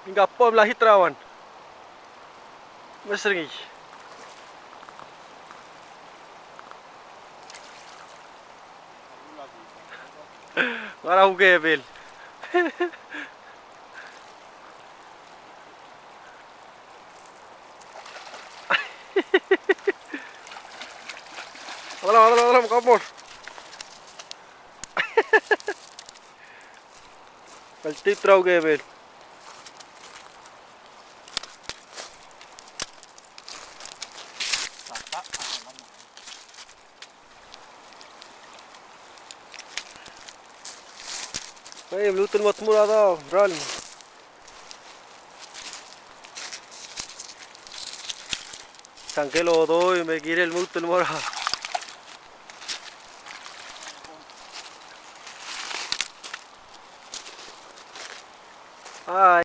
Hingga apa belah hitrawan. Mesri. Marah gebel. Alam, kapur. Kaltitraw gebel. Ay, blutun mot mura daw, bral. Sangkelo doy, me quiere el mutun mura. Ay.